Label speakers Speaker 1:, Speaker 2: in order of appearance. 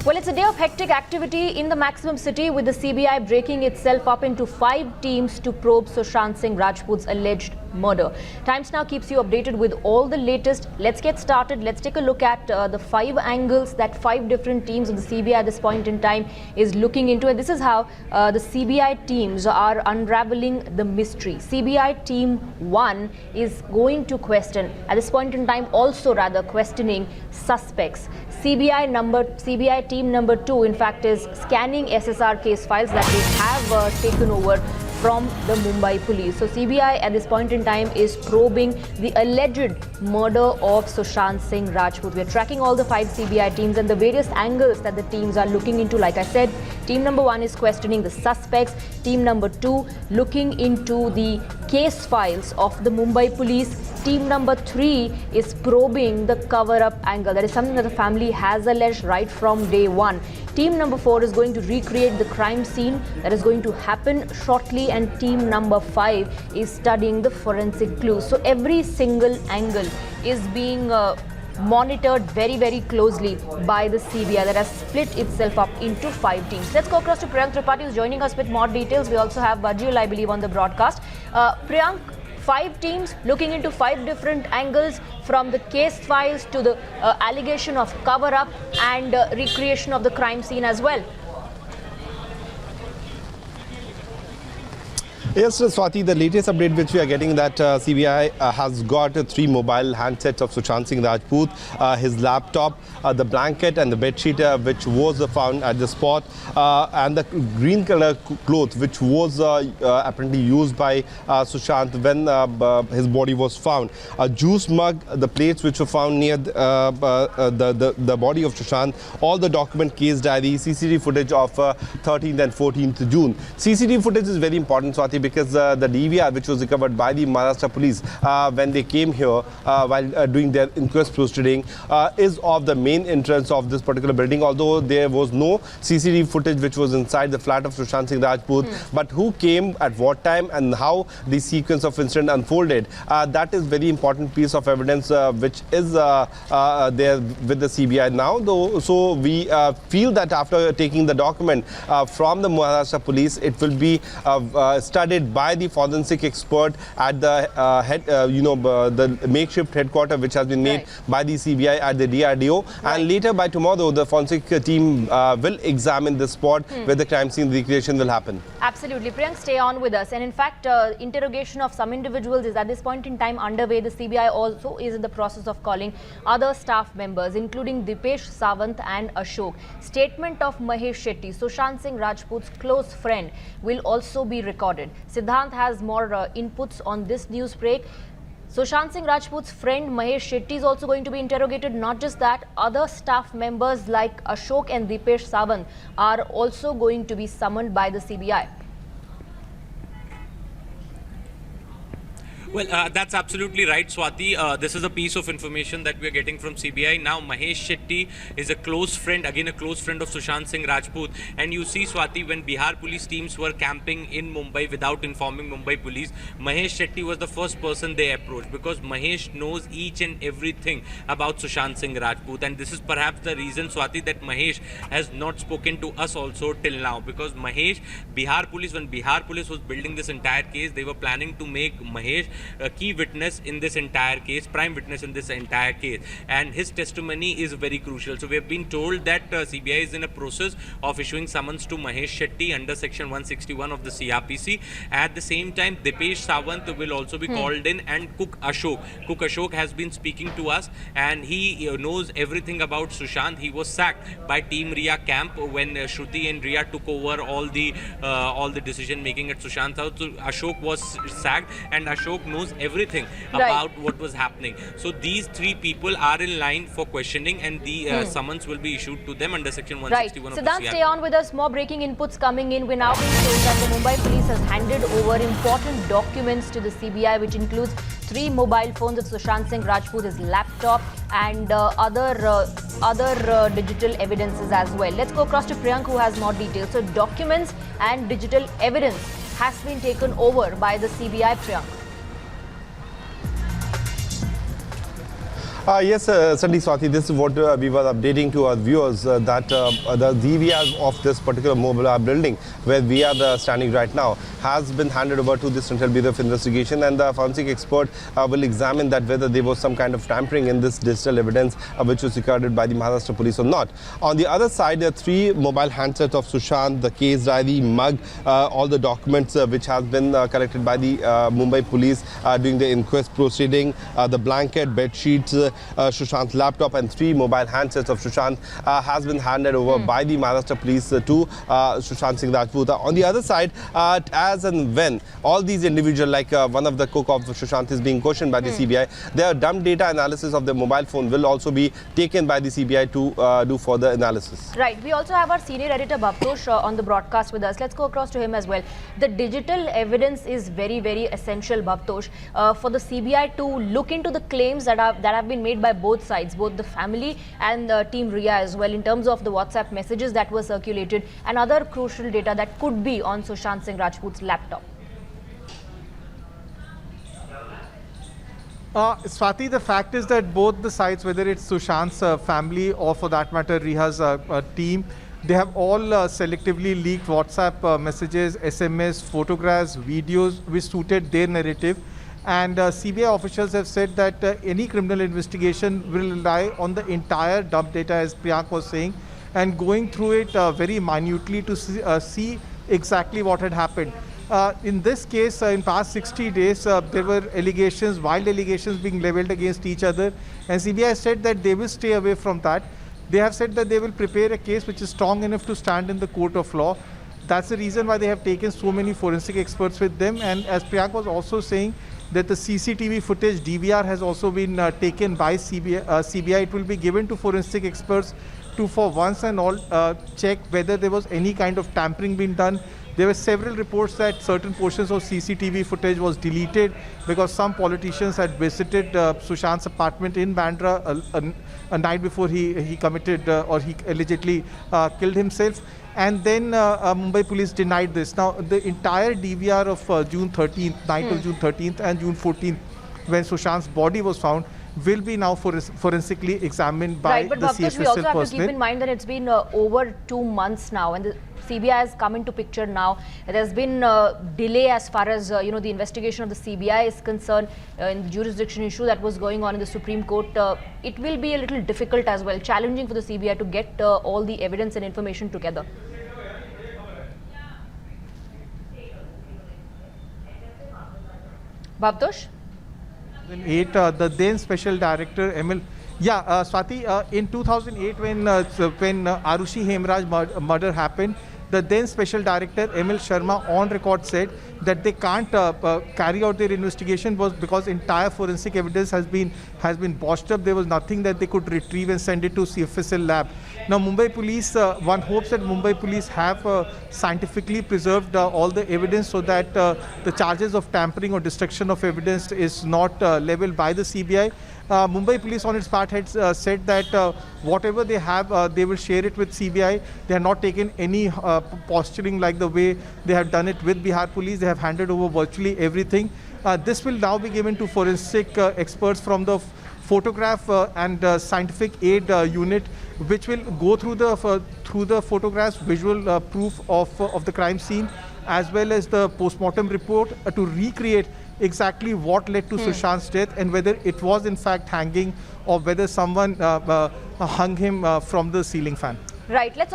Speaker 1: Well, it's a day of hectic activity in the Maximum City, with the CBI breaking itself up into 5 teams to probe Sushant Singh Rajput's alleged murder. Times Now keeps you updated with all the latest. Let's get started. Let's take a look at the 5 angles that 5 different teams of the CBI at this point in time is looking into. And this is how the CBI teams are unraveling the mystery. CBI team 1 is going to question, at this point in time also rather questioning suspects. CBI team number 2, in fact, is scanning SSR case files that they have taken over from the Mumbai police. So CBI at this point in time is probing the alleged murder of Sushant Singh Rajput. We are tracking all the 5 CBI teams and the various angles that the teams are looking into. Like I said, team number 1 is questioning the suspects. Team number 2 looking into the case files of the Mumbai police. Team number 3 is probing the cover-up angle. That is something that the family has alleged right from day one. Team number 4 is going to recreate the crime scene that is going to happen shortly, and team number 5 is studying the forensic clues. So every single angle is being monitored very, very closely by the CBI that has split itself up into 5 teams. Let's go across to Priyank Tripathi, who's joining us with more details. We also have Bajil, I believe, on the broadcast. Priyank, 5 teams looking into 5 different angles, from the case files to the allegation of cover-up and recreation of the crime scene as well.
Speaker 2: Yes, Swati, the latest update which we are getting that CBI has got 3 mobile handsets of Sushant Singh Rajput, his laptop, the blanket and the bedsheet which was found at the spot, and the green color cloth which was apparently used by Sushant when his body was found. A juice mug, the plates which were found near the body of Sushant, all the document, case diary, CCTV footage of 13th and 14th June. CCTV footage is very important, Swati, because the DVR which was recovered by the Maharashtra police when they came here while doing their inquest proceeding is of the main entrance of this particular building, although there was no CCTV footage which was inside the flat of Sushant Singh Rajput. But who came at what time and how the sequence of incident unfolded, that is very important piece of evidence which is there with the CBI now. So we feel that after taking the document from the Maharashtra police, it will be studied by the forensic expert at the the makeshift headquarters which has been made by the CBI at the DRDO, and later by tomorrow the forensic team will examine the spot where the crime scene recreation will happen.
Speaker 1: Absolutely. Priyank, stay on with us. And in fact, interrogation of some individuals is at this point in time underway. The CBI also is in the process of calling other staff members, including Dipesh Sawant and Ashok. Statement of Mahesh Shetty, Sushant Singh Rajput's close friend, will also be recorded. Siddhant has more inputs on this news break. Sushant Singh Rajput's friend Mahesh Shetty is also going to be interrogated. Not just that, other staff members like Ashok and Dipesh Sawant are also going to be summoned by the CBI.
Speaker 3: Well, that's absolutely right, Swati. This is a piece of information that we are getting from CBI. Now, Mahesh Shetty is a close friend, again a close friend of Sushant Singh Rajput. And you see, Swati, when Bihar police teams were camping in Mumbai without informing Mumbai police, Mahesh Shetty was the first person they approached, because Mahesh knows each and everything about Sushant Singh Rajput. And this is perhaps the reason, Swati, that Mahesh has not spoken to us also till now, because Mahesh, Bihar police, when Bihar police was building this entire case, they were planning to make Mahesh a key witness in this entire case, prime witness in this entire case, and his testimony is very crucial. So we have been told that CBI is in a process of issuing summons to Mahesh Shetty under section 161 of the CRPC. At the same time, Dipesh Sawant will also be called in, and Cook Ashok has been speaking to us, and he knows everything about Sushant. He was sacked by Team Ria camp when Shruti and Ria took over all the decision making at Sushant's house. So Ashok was sacked, and Ashok knows everything about what was happening. So these 3 people are in line for questioning, and the summons will be issued to them under section 161 of the CRPC.
Speaker 1: Stay on with us. More breaking inputs coming in. We're now being told that the Mumbai police has handed over important documents to the CBI, which includes 3 mobile phones of Sushant Singh Rajput, his laptop, and other digital evidences as well. Let's go across to Priyank, who has more details. So documents and digital evidence has been taken over by the CBI, Priyank.
Speaker 2: Yes, certainly, Swati, this is what we were updating to our viewers that the DVR of this particular mobile building where we are standing right now has been handed over to the Central Bureau of Investigation, and the forensic expert will examine that whether there was some kind of tampering in this digital evidence which was recorded by the Maharashtra police or not. On the other side, there are 3 mobile handsets of Sushant, the case diary, mug, all the documents which have been collected by the Mumbai police during the inquest proceeding, the blanket, bed sheets, Sushant's laptop and 3 mobile handsets of Sushant has been handed over by the Maharashtra police to Sushant Singh Rajput. On the other side, as and when all these individuals, like one of the cook of Sushant is being questioned by the CBI, their dump data analysis of their mobile phone will also be taken by the CBI to do further analysis.
Speaker 1: Right. We also have our senior editor Bhavtosh on the broadcast with us. Let's go across to him as well. The digital evidence is very, very essential, Bhavtosh, for the CBI to look into the claims that have been made by both sides, both the family and Team Rhea as well, in terms of the WhatsApp messages that were circulated and other crucial data that could be on Sushant Singh Rajput's laptop.
Speaker 4: Swati, the fact is that both the sides, whether it's Sushant's family or for that matter Rhea's team, they have all selectively leaked WhatsApp messages, SMS, photographs, videos which suited their narrative. And CBI officials have said that any criminal investigation will rely on the entire dump data, as Priyank was saying, and going through it very minutely to see exactly what had happened. In this case, in past 60 days, there were allegations, wild allegations being leveled against each other, and CBI said that they will stay away from that. They have said that they will prepare a case which is strong enough to stand in the court of law. That's the reason why they have taken so many forensic experts with them. And as Priyank was also saying, that the CCTV footage, DVR, has also been taken by CBI. It will be given to forensic experts to, for once and all, check whether there was any kind of tampering being done. There were several reports that certain portions of CCTV footage was deleted because some politicians had visited Sushant's apartment in Bandra a night before he committed or he allegedly killed himself. And then Mumbai police denied this. Now, the entire DVR of June 13th, night of June 13th and June 14th, when Sushant's body was found, will be now forensically examined by the CFSL personnel.
Speaker 1: But we also have to keep in mind that it's been over 2 months now, and the CBI has come into picture now. There's been delay as far as the investigation of the CBI is concerned in the jurisdiction issue that was going on in the Supreme Court. It will be a little difficult as well, challenging for the CBI to get all the evidence and information together. Bhavtosh?
Speaker 4: The then special director ML. Swati, in 2008 when Arushi Hemraj murder happened, the then special director ML Sharma on record said that they can't carry out their investigation because entire forensic evidence has been botched up. There was nothing that they could retrieve and send it to CFSL lab. Now Mumbai police, one hopes that Mumbai police have scientifically preserved all the evidence so that the charges of tampering or destruction of evidence is not leveled by the CBI. Mumbai police on its part had said that whatever they have, they will share it with CBI. They have not taken any posturing like the way they have done it with Bihar police. They have handed over virtually everything. This will now be given to forensic experts from the photograph and scientific aid unit, which will go through the photographs, visual proof of the crime scene, as well as the post-mortem report to recreate exactly what led to Sushant's death and whether it was in fact hanging or whether someone hung him from the ceiling fan.
Speaker 1: Right. Let's